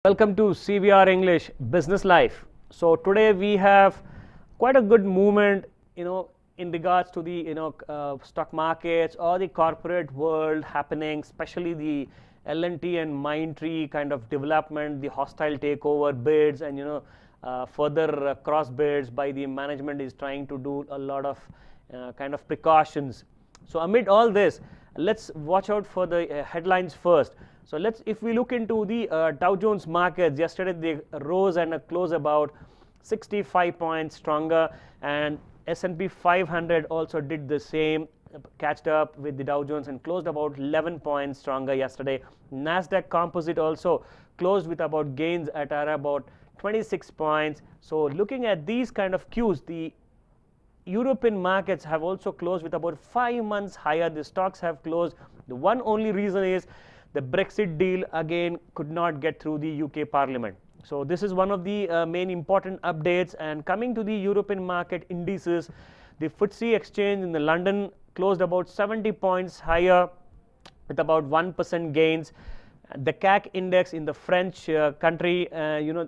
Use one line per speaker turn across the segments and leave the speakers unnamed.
Welcome to CVR English Business Life. So today we have quite a good movement, in regards to the stock markets or the corporate world happening, especially the L&T and Mindtree kind of development, the hostile takeover bids, and further cross bids by the management is trying to do a lot of kind of precautions. So amid all this, let's watch out for the headlines first. So if we look into the Dow Jones markets, yesterday they rose and closed about 65 points stronger, and S&P 500 also did the same, catched up with the Dow Jones and closed about 11 points stronger yesterday. Nasdaq Composite also closed with about gains at about 26 points. So looking at these kind of cues, the European markets have also closed with about 5 months higher. The stocks have closed. The one only reason is the Brexit deal again could not get through the UK Parliament. So this is one of the main important updates. And coming to the European market indices, the FTSE exchange in the London closed about 70 points higher with about 1% gains. The CAC index in the French country,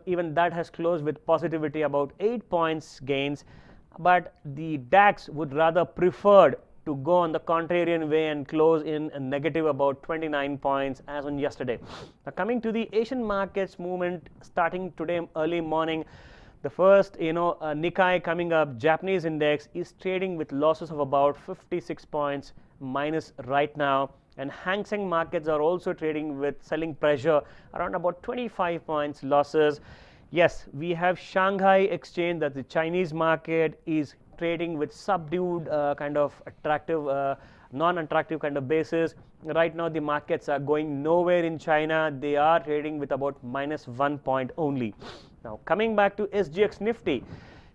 even that has closed with positivity, about 8 points gains. But the DAX would rather preferred to go on the contrarian way and close in a negative about 29 points as on yesterday. Now coming to the Asian markets movement, starting today early morning, the first Nikkei coming up, Japanese index is trading with losses of about 56 points minus right now, and Hang Seng markets are also trading with selling pressure around about 25 points losses. Yes, we have Shanghai exchange, that the Chinese market is trading with subdued kind of attractive, non-attractive kind of basis. Right now the markets are going nowhere in China. They are trading with about -1 point only. Now coming back to SGX Nifty.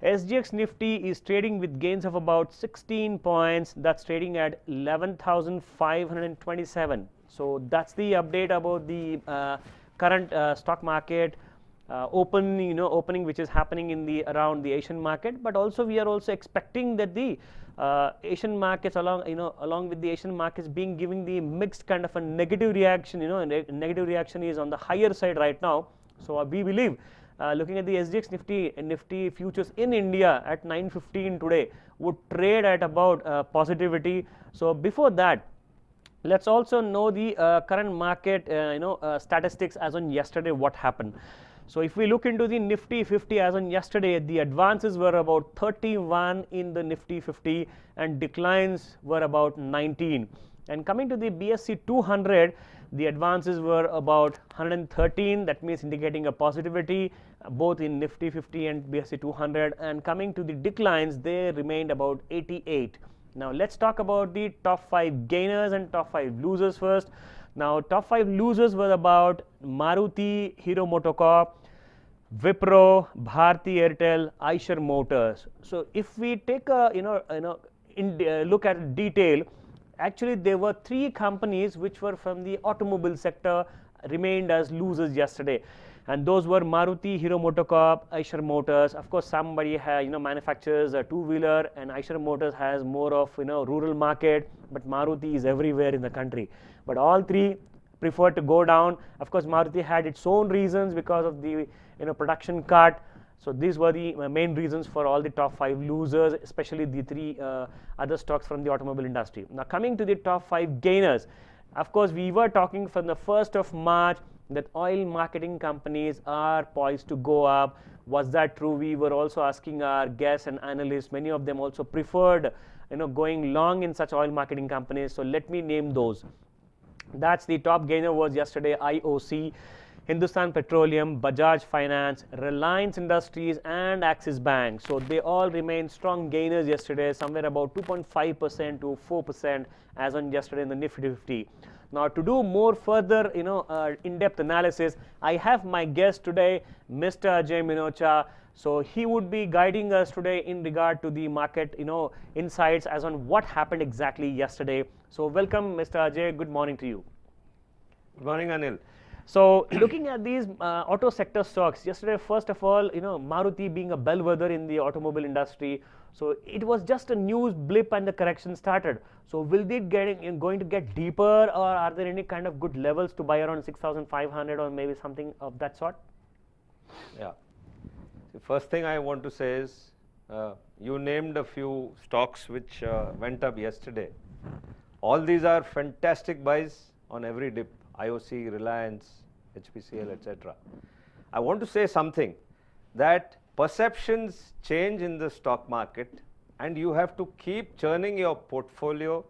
SGX Nifty is trading with gains of about 16 points. That's trading at 11,527. So that's the update about the current stock market opening which is happening in the around the Asian market. But also we are also expecting that the Asian markets along with the Asian markets being giving the mixed kind of a negative reaction. Negative reaction is on the higher side right now. So we believe looking at the SGX Nifty futures in India at 9:15 today would trade at about positivity. So before that, let's also know the current market statistics as on yesterday, what happened. So if we look into the Nifty 50 as on yesterday, the advances were about 31 in the Nifty 50 and declines were about 19. And coming to the BSE 200, the advances were about 113, that means indicating a positivity both in Nifty 50 and BSE 200. And coming to the declines, they remained about 88. Now let's talk about the top 5 gainers and top 5 losers first. Now top 5 losers were about Maruti, Hero MotoCorp, Wipro, Bharti Airtel, Eicher Motors. So if we take a look at detail, actually there were 3 companies which were from the automobile sector remained as losers yesterday, and those were Maruti, Hero MotoCorp, Eicher Motors. Of course, somebody manufactures a two-wheeler, and Eicher Motors has more of rural market, but Maruti is everywhere in the country. But all 3 preferred to go down. Of course, Maruti had its own reasons because of the production cut. So these were the main reasons for all the top 5 losers, especially the 3 other stocks from the automobile industry. Now coming to the top 5 gainers, of course we were talking from the 1st of March that oil marketing companies are poised to go up. Was that true? We were also asking our guests and analysts. Many of them also preferred going long in such oil marketing companies. So let me name those. That's the top gainer was yesterday IOC, Hindustan Petroleum, Bajaj Finance, Reliance Industries and Axis Bank. So they all remain strong gainers yesterday, somewhere about 2.5% to 4% as on yesterday in the Nifty 50. Now to do more further in-depth analysis, I have my guest today, Mr. Ajay Minocha. So he would be guiding us today in regard to the market insights as on what happened exactly yesterday. So welcome, Mr. Ajay. Good morning to you.
Good morning, Anil.
So looking at these auto sector stocks yesterday, first of all, Maruti being a bellwether in the automobile industry, so it was just a news blip and the correction started. So will they going to get deeper, or are there any kind of good levels to buy around 6,500 or maybe something of that sort?
Yeah. The first thing I want to say is, you named a few stocks which went up yesterday. All these are fantastic buys on every dip. IOC, Reliance, HPCL, etc. I want to say something, that perceptions change in the stock market, and you have to keep churning your portfolio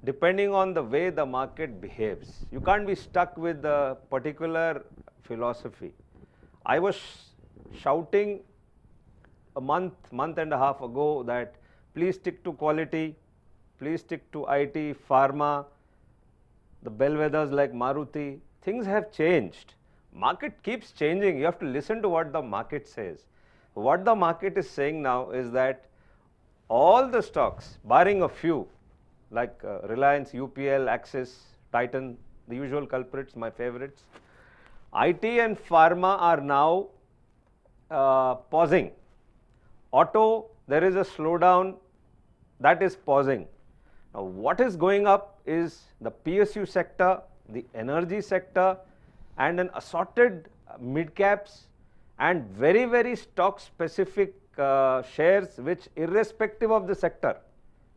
depending on the way the market behaves. You can't be stuck with a particular philosophy. I was shouting a month and a half ago that please stick to quality, please stick to IT, pharma, the bellwethers like Maruti. Things have changed. Market keeps changing. You have to listen to what the market says. What the market is saying now is that all the stocks, barring a few like Reliance, UPL, Axis, Titan, the usual culprits, my favorites, IT and pharma are now pausing. Auto, there is a slowdown, that is pausing. Now, what is going up is the PSU sector, the energy sector, and an assorted mid caps and very, very stock specific shares, which irrespective of the sector,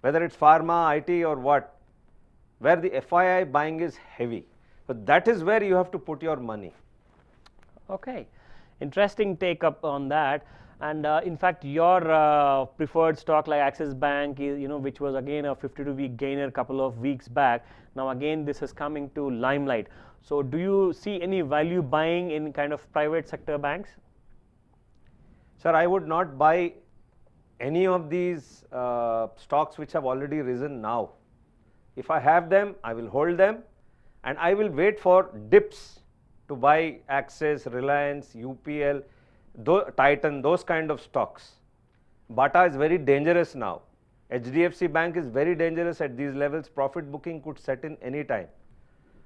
whether it's pharma, IT or what, where the FII buying is heavy. So that is where you have to put your money.
Okay, interesting take up on that. And in fact, your preferred stock like Axis Bank, which was again a 52-week gainer a couple of weeks back. Now again, this is coming to limelight. So do you see any value buying in kind of private sector banks?
Sir, I would not buy any of these stocks which have already risen now. If I have them, I will hold them, and I will wait for dips to buy Axis, Reliance, UPL, Titan, those kind of stocks. Bata is very dangerous now. HDFC Bank is very dangerous at these levels. Profit booking could set in any time.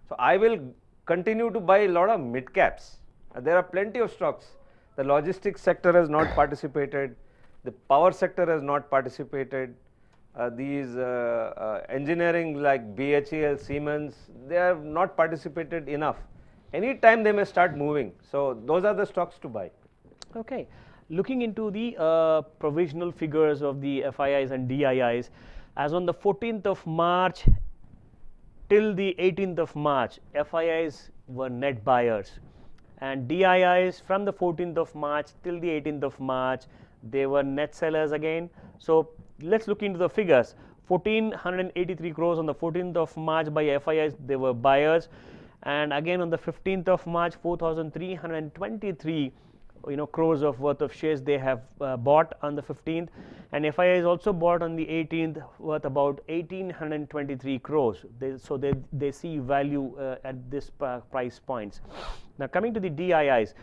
So I will continue to buy a lot of mid caps. There are plenty of stocks. The logistics sector has not participated. The power sector has not participated. These engineering like BHEL, Siemens, they have not participated enough. Any time they may start moving. So those are the stocks to buy.
Okay, looking into the provisional figures of the FIIs and DIIs, as on the 14th of March till the 18th of March, FIIs were net buyers, and DIIs from the 14th of March till the 18th of March, they were net sellers again. So let's look into the figures. 1483 crores on the 14th of March by FIIs, they were buyers, and again on the 15th of March, 4323 crores of worth of shares they have bought on the 15th, and FIIs also bought on the 18th worth about 1823 crores. So they see value at this price points. Now coming to the DIIs,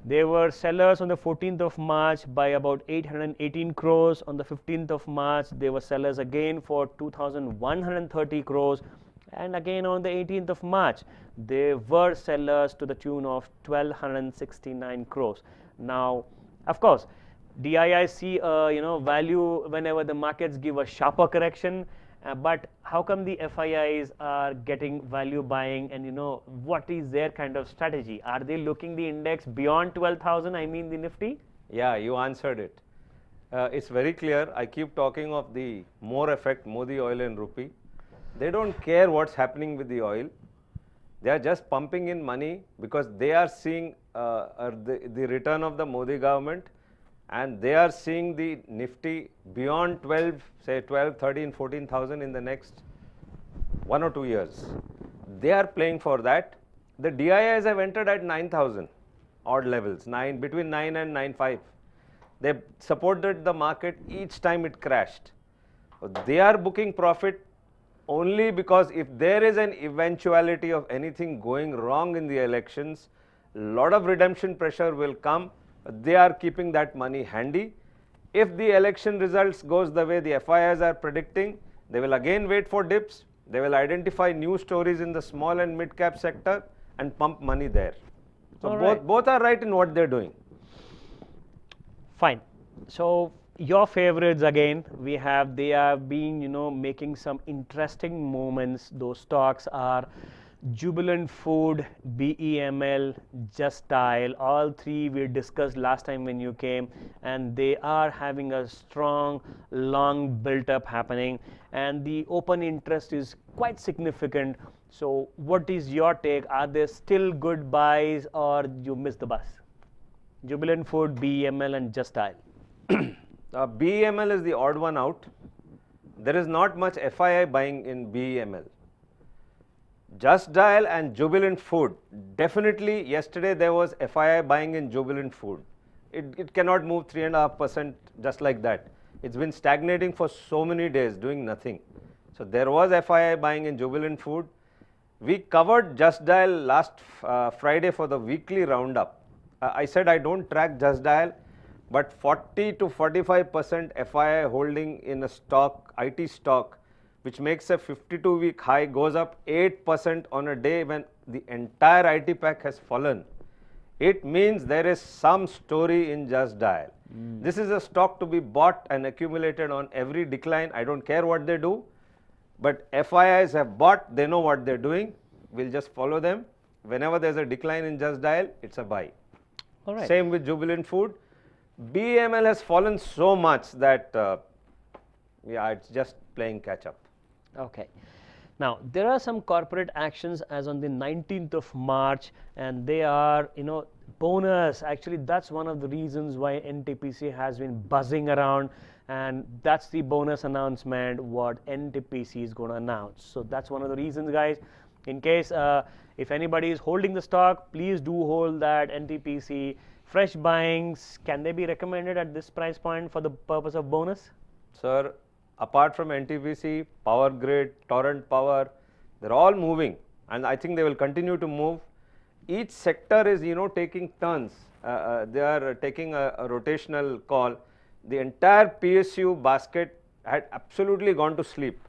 they were sellers on the 14th of March by about 818 crores. On the 15th of March, they were sellers again for 2130 crores. And again on the 18th of March, they were sellers to the tune of 1269 crores. Now, of course, DIIs see value whenever the markets give a sharper correction, but how come the FIIs are getting value buying, and what is their kind of strategy? Are they looking the index beyond 12,000, I mean the Nifty?
Yeah, you answered it. It's very clear. I keep talking of the more effect, Modi oil and rupee. They don't care what's happening with the oil. They are just pumping in money because they are seeing the return of the Modi government, and they are seeing the Nifty beyond 12, say 12, 13, 14,000 in the next 1 or 2 years. They are playing for that. The DIIs have entered at 9,000 odd levels, between 9 and 9.5. They supported the market each time it crashed. They are booking profit only because if there is an eventuality of anything going wrong in the elections, lot of redemption pressure will come. They are keeping that money handy. If the election results goes the way the FIIs are predicting, they will again wait for dips. They will identify new stories in the small and mid cap sector, and pump money there. So
All
both are right in what they're doing.
Fine. So your favorites again, they have been, making some interesting moments. Those stocks are Jubilant Food, BEML, Just Dial. All three we discussed last time when you came, and they are having a strong, long built up happening, and the open interest is quite significant. So what is your take? Are they still good buys, or you missed the bus? Jubilant Food, BEML, and Just Dial.
BEML is the odd one out. There is not much FII buying in BEML. Just Dial and Jubilant Food. Definitely yesterday there was FII buying in Jubilant Food. It cannot move 3.5% just like that. It's been stagnating for so many days, doing nothing. So there was FII buying in Jubilant Food. We covered Just Dial last Friday for the weekly roundup. I said I don't track Just Dial, but 40 to 45% FII holding in a stock, IT stock, which makes a 52-week high, goes up 8% on a day when the entire IT pack has fallen. It means there is some story in Just Dial. This is a stock to be bought and accumulated on every decline. I don't care what they do, but FIIs have bought, they know what they're doing. We'll just follow them. Whenever there's a decline in Just Dial, it's a buy.
All right.
Same with Jubilant Food. BEML has fallen so much that, yeah, it's just playing catch up.
Okay. Now, there are some corporate actions as on the 19th of March, and they are, bonus. Actually, that's one of the reasons why NTPC has been buzzing around, and that's the bonus announcement what NTPC is going to announce. So that's one of the reasons, guys. In case if anybody is holding the stock, please do hold that NTPC. Fresh buyings, can they be recommended at this price point for the purpose of bonus?
Sir, apart from NTPC, Power Grid, Torrent Power, they're all moving, and I think they will continue to move. Each sector is, taking turns. They are taking a rotational call. The entire PSU basket had absolutely gone to sleep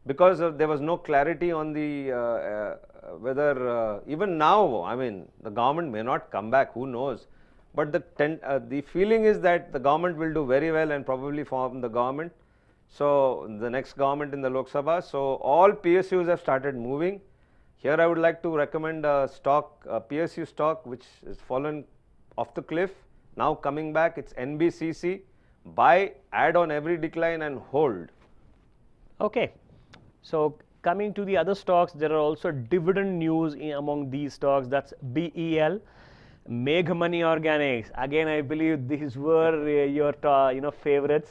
because there was no clarity on the whether even now, I mean, the government may not come back, who knows. But the feeling is that the government will do very well and probably form the government. So the next government in the Lok Sabha. So all PSUs have started moving. Here I would like to recommend a stock, a PSU stock, which has fallen off the cliff. Now coming back, it's NBCC. Buy, add on every decline and hold.
Okay. So coming to the other stocks, there are also dividend news among these stocks. That's BEL, Megh Money Organics. Again, I believe these were your favorites.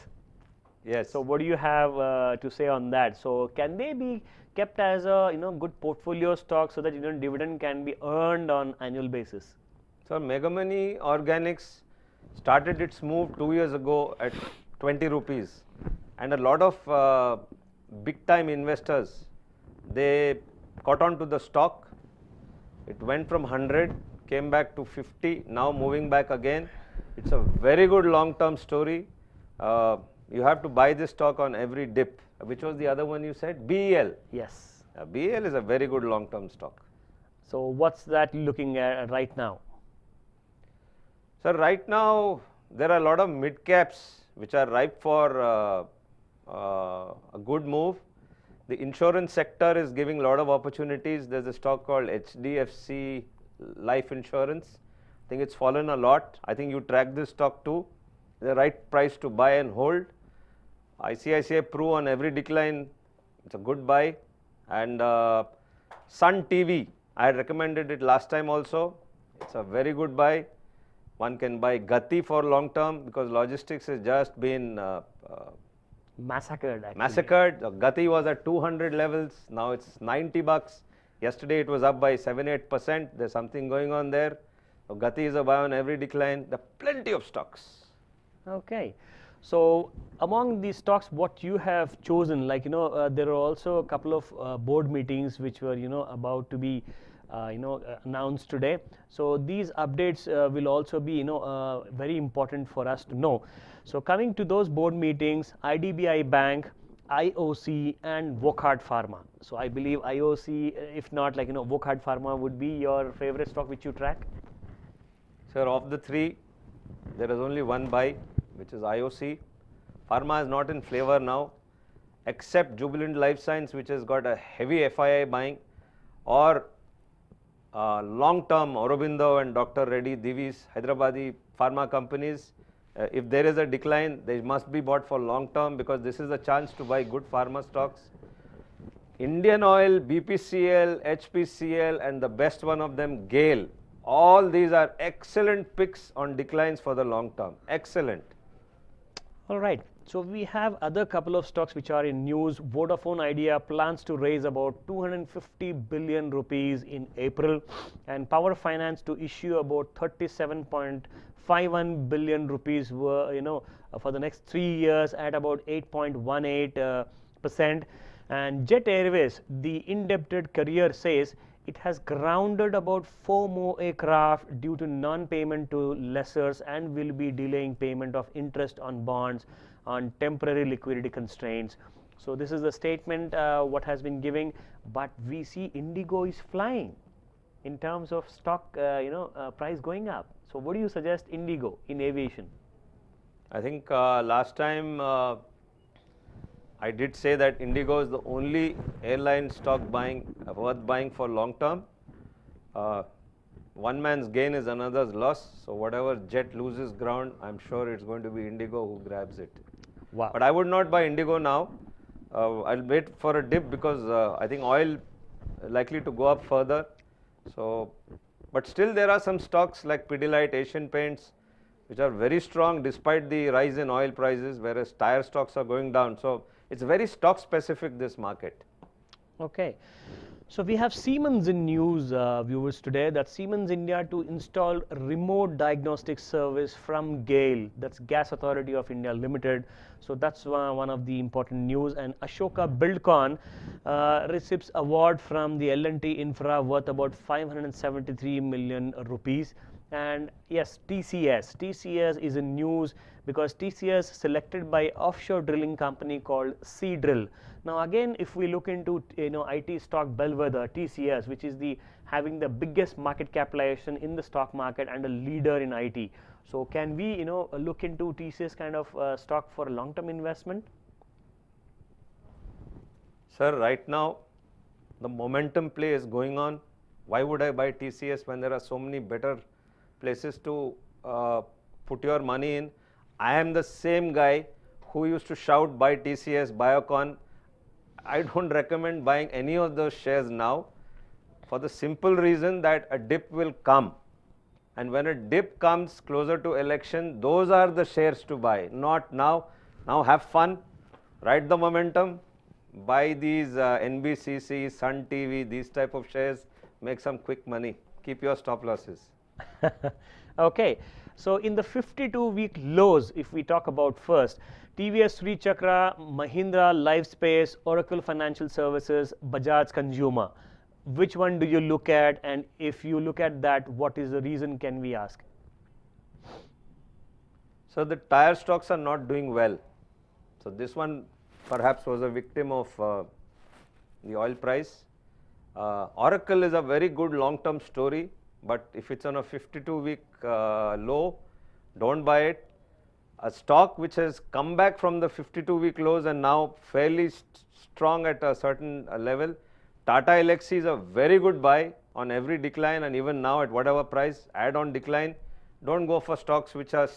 Yes.
So what do you have to say on that? So can they be kept as a good portfolio stock so that dividend can be earned on annual basis?
So Megh Money Organics started its move 2 years ago at 20 rupees, and a lot of big time investors, they caught on to the stock. It went from 100, came back to 50, now moving back again. It's a very good long term story. You have to buy this stock on every dip. Which was the other one you said? BEL.
Yes.
BEL is a very good long term stock.
So what's that looking at right now?
Sir, right now there are a lot of mid caps which are ripe for a good move. The insurance sector is giving a lot of opportunities. There's a stock called HDFC Life Insurance. I think it's fallen a lot. I think you track this stock too. The right price to buy and hold. ICICI Pru on every decline, it's a good buy. And Sun TV, I had recommended it last time also. It's a very good buy. One can buy Gati for long term because logistics has just been
massacred.
Gati was at 200 levels, now it's 90 bucks. Yesterday it was up by 7-8%. There's something going on there. So Gati is a buy on every decline. There are plenty of stocks.
Okay. So among these stocks, what you have chosen, there are also a couple of board meetings which were, about to be, announced today. So these updates will also be, very important for us to know. So coming to those board meetings, IDBI Bank, IOC and Wockhardt Pharma. So I believe IOC, if not like Wockhardt Pharma would be your favorite stock which you track.
Sir, of the three, there is only one buy, which is IOC. Pharma is not in flavor now, except Jubilant Life Science, which has got a heavy FII buying, or long-term Aurobindo and Dr. Reddy, Divi's, Hyderabadi pharma companies. If there is a decline, they must be bought for long-term, because this is a chance to buy good pharma stocks. Indian Oil, BPCL, HPCL, and the best one of them, GAIL. All these are excellent picks on declines for the long term. Excellent.
All right. So we have other couple of stocks which are in news. Vodafone Idea plans to raise about 250 billion rupees in April, and Power Finance to issue about 37.51 billion rupees for the next 3 years at about 8.18%. And Jet Airways, the indebted carrier, says it has grounded about 4 more aircraft due to non-payment to lessors and will be delaying payment of interest on bonds on temporary liquidity constraints. So this is the statement what has been giving, but we see Indigo is flying in terms of stock price going up. So what do you suggest Indigo in aviation?
I think last time I did say that Indigo is the only airline stock worth buying for long term. One man's gain is another's loss. So whatever Jet loses ground, I'm sure it's going to be Indigo who grabs it.
Wow.
But I would not buy Indigo now. I'll wait for a dip, because I think oil likely to go up further. So, but still there are some stocks like Pidilite, Asian Paints, which are very strong despite the rise in oil prices, whereas tire stocks are going down. So it's very stock specific, this market.
Okay. So we have Siemens in news, viewers, today, that Siemens India to install remote diagnostic service from GAIL, that's Gas Authority of India Limited. So that's one of the important news. And Ashoka Buildcon receives award from the L&T Infra worth about 573 million rupees. And yes, TCS is in news because TCS selected by offshore drilling company called Seadrill. Now again, if we look into IT stock bellwether TCS, which is having the biggest market capitalization in the stock market and a leader in IT. So can we look into TCS kind of stock for a long-term investment?
Sir, right now the momentum play is going on. Why would I buy TCS when there are so many better places to put your money in? I am the same guy who used to shout buy TCS, Biocon. I don't recommend buying any of those shares now, for the simple reason that a dip will come, and when a dip comes closer to election, those are the shares to buy, not now. Now have fun, ride the momentum, buy these NBCC, Sun TV, these type of shares, make some quick money, keep your stop losses.
Okay, so in the 52-week lows, if we talk about first, TVS Sri Chakra, Mahindra Lifespace, Oracle Financial Services, Bajaj Consumer, which one do you look at? And if you look at that, what is the reason, can we ask?
So the tire stocks are not doing well. So this one perhaps was a victim of the oil price. Oracle is a very good long-term story, but if it's on a 52-week low, don't buy it. A stock which has come back from the 52-week lows and now fairly strong at a certain level, Tata Elxsi is a very good buy on every decline, and even now at whatever price, add on decline. Don't go for stocks which are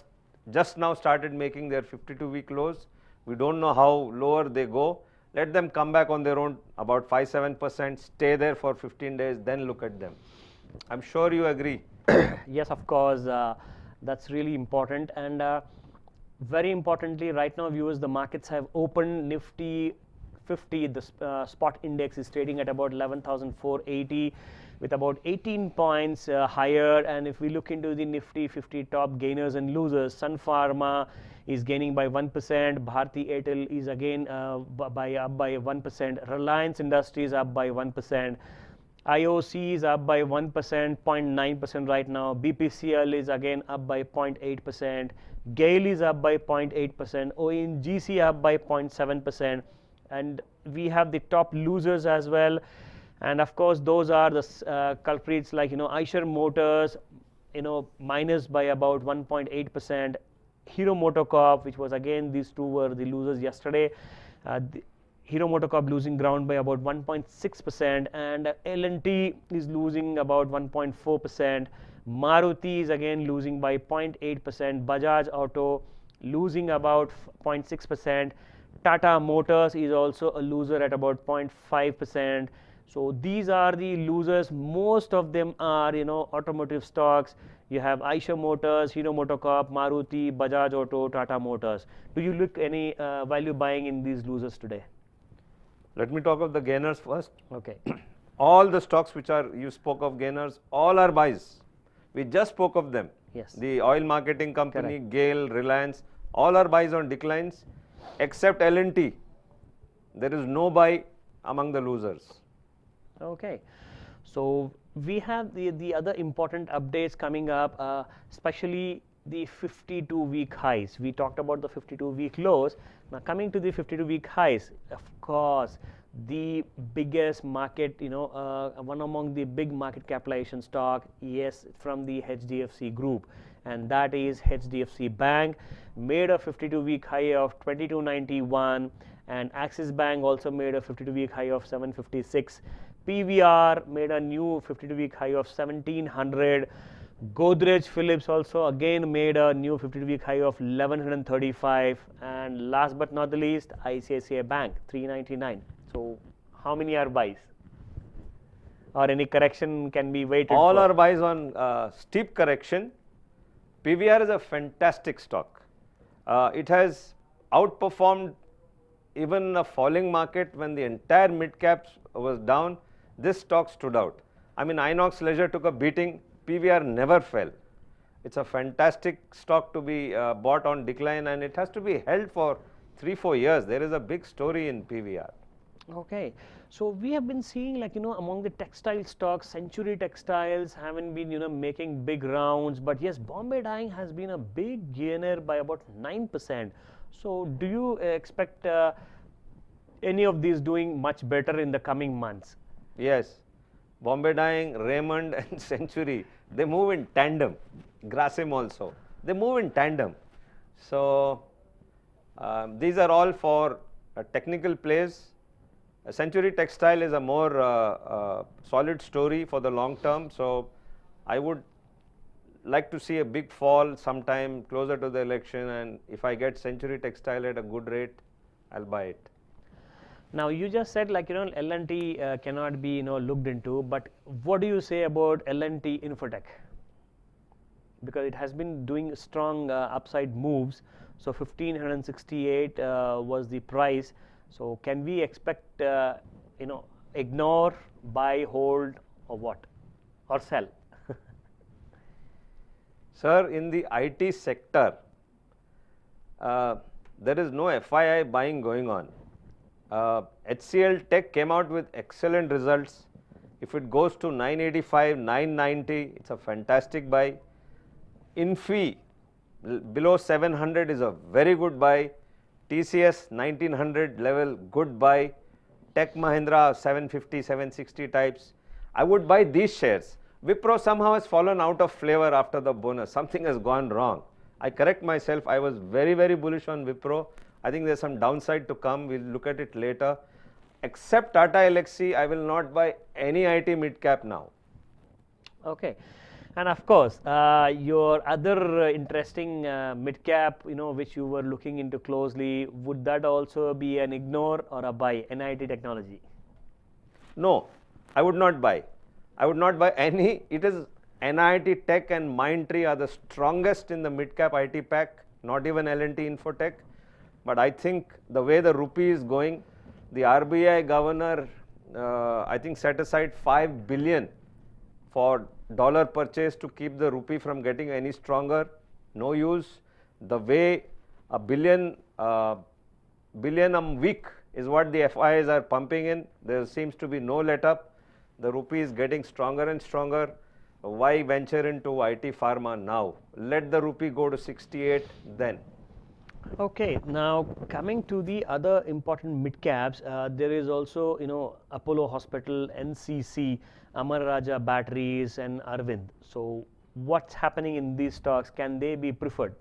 just now started making their 52-week lows. We don't know how lower they go. Let them come back on their own about 5-7%, stay there for 15 days, then look at them. I'm sure you agree.
Yes, of course, that's really important. And very importantly, right now, viewers, the markets have opened. Nifty 50, the spot index is trading at about 11,480 with about 18 points higher. And if we look into the Nifty 50 top gainers and losers, Sun Pharma is gaining by 1%, Bharti Airtel is again up by 1%, Reliance Industries up by 1%, IOC is up by 1%, 0.9% right now, BPCL is again up by 0.8%, GAIL is up by 0.8%, ONGC up by 0.7%, and we have the top losers as well. And of course, those are the culprits like Eicher Motors, minus by about 1.8%. Hero MotoCorp, which was again, these two were the losers yesterday. Hero MotoCorp losing ground by about 1.6%, and L&T is losing about 1.4%. Maruti is again losing by 0.8%. Bajaj Auto losing about 0.6%. Tata Motors is also a loser at about 0.5%. So these are the losers. Most of them are automotive stocks. You have Eicher Motors, Hero MotoCorp, Maruti, Bajaj Auto, Tata Motors. Do you look any value buying in these losers today?
Let me talk of the gainers first.
Okay.
All the stocks which are, you spoke of gainers, all are buys. We just spoke of them.
Yes.
The oil marketing company,
Correct.
GAIL, Reliance, all are buys on declines except L&T. There is no buy among the losers.
Okay. So we have the other important updates coming up, especially the 52-week highs. We talked about the 52-week lows. Now coming to the 52-week highs, of course, the biggest market, one among the big market capitalization stock, yes, from the HDFC group, and that is HDFC Bank, made a 52-week high of 2291, and Axis Bank also made a 52-week high of 756. PVR made a new 52-week high of 1700. Godrej Phillips also again made a new 52-week high of 1135, and last but not the least, ICICI Bank 399. So how many are buys, or any correction can be waited for?
All are buys on steep correction. PVR is a fantastic stock. It has outperformed even a falling market when the entire mid caps was down. This stock stood out. I mean, Inox Leisure took a beating. PVR never fell. It's a fantastic stock to be bought on decline, and it has to be held for 3-4 years. There is a big story in PVR.
Okay, so we have been seeing among the textile stocks, Century Textiles haven't been making big rounds, but yes, Bombay Dyeing has been a big gainer by about 9%. So do you expect any of these doing much better in the coming months?
Yes, Bombay Dyeing, Raymond and Century, they move in tandem. Grasim also, they move in tandem. So these are all for technical plays. Century Textile is a more solid story for the long term. So I would like to see a big fall sometime closer to the election, and if I get Century Textile at a good rate, I'll buy it.
Now you just said L&T cannot be looked into, but what do you say about L&T Infotech? Because it has been doing strong upside moves. So 1568 was the price. So can we expect ignore, buy, hold, or what, or sell?
Sir, in the IT sector, there is no FII buying going on. HCL Tech came out with excellent results. If it goes to 985, 990, it's a fantastic buy. Infi below 700 is a very good buy. TCS 1900 level, good buy. Tech Mahindra 750, 760 types. I would buy these shares. Wipro somehow has fallen out of flavor after the bonus. Something has gone wrong. I correct myself. I was very, very bullish on Wipro. I think there's some downside to come. We'll look at it later. Except Tata Elxsi, I will not buy any IT mid cap now.
Okay. And of course, your other interesting mid cap, which you were looking into closely, would that also be an ignore or a buy, NIT Technology?
No, I would not buy. I would not buy any. It is NIT Tech and Mindtree are the strongest in the mid cap IT pack, not even L&T Infotech. But I think the way the rupee is going, the RBI governor, I think set aside 5 billion for dollar purchase to keep the rupee from getting any stronger. No use. The way a billion a week is what the FIs are pumping in. There seems to be no let up. The rupee is getting stronger and stronger. Why venture into IT pharma now? Let the rupee go to 68 then.
Okay, now coming to the other important mid caps, there is also Apollo Hospital, NCC, Amar Raja Batteries, and Arvind. So, what's happening in these stocks? Can they be preferred?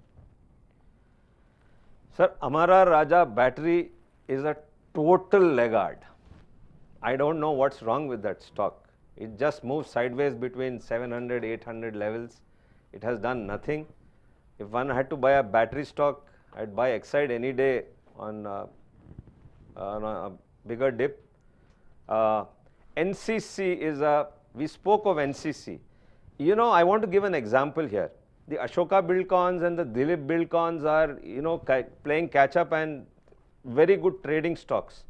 Sir, Amara Raja battery is a total laggard. I don't know what's wrong with that stock. It just moves sideways between 700, 800 levels. It has done nothing. If one had to buy a battery stock, I'd buy Exide any day on a bigger dip. NCC is we spoke of NCC. I want to give an example here. The Ashoka Buildcons and the Dilip Buildcons are, playing catch up and very good trading stocks.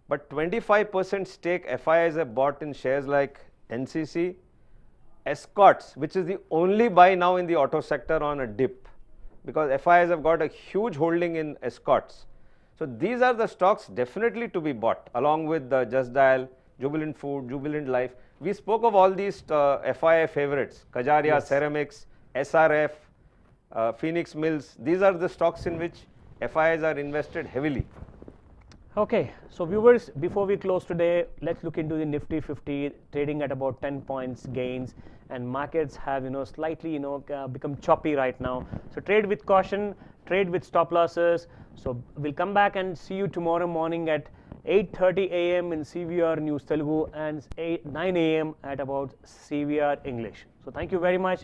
But 25% stake FIIs have bought in shares like NCC, Escorts, which is the only buy now in the auto sector on a dip, because FIIs have got a huge holding in Escorts. So these are the stocks definitely to be bought, along with the Just Dial, Jubilant Food, Jubilant Life. We spoke of all these FII favorites, Kajaria, yes, Ceramics, SRF, Phoenix Mills. These are the stocks in which FIIs are invested heavily.
Okay, so viewers, before we close today, let's look into the Nifty 50 trading at about 10 points gains, and markets have slightly become choppy right now. So trade with caution, trade with stop losses. So we'll come back and see you tomorrow morning at 8:30 a.m. in CVR News Telugu and 9 a.m. at about CVR English. So thank you very much.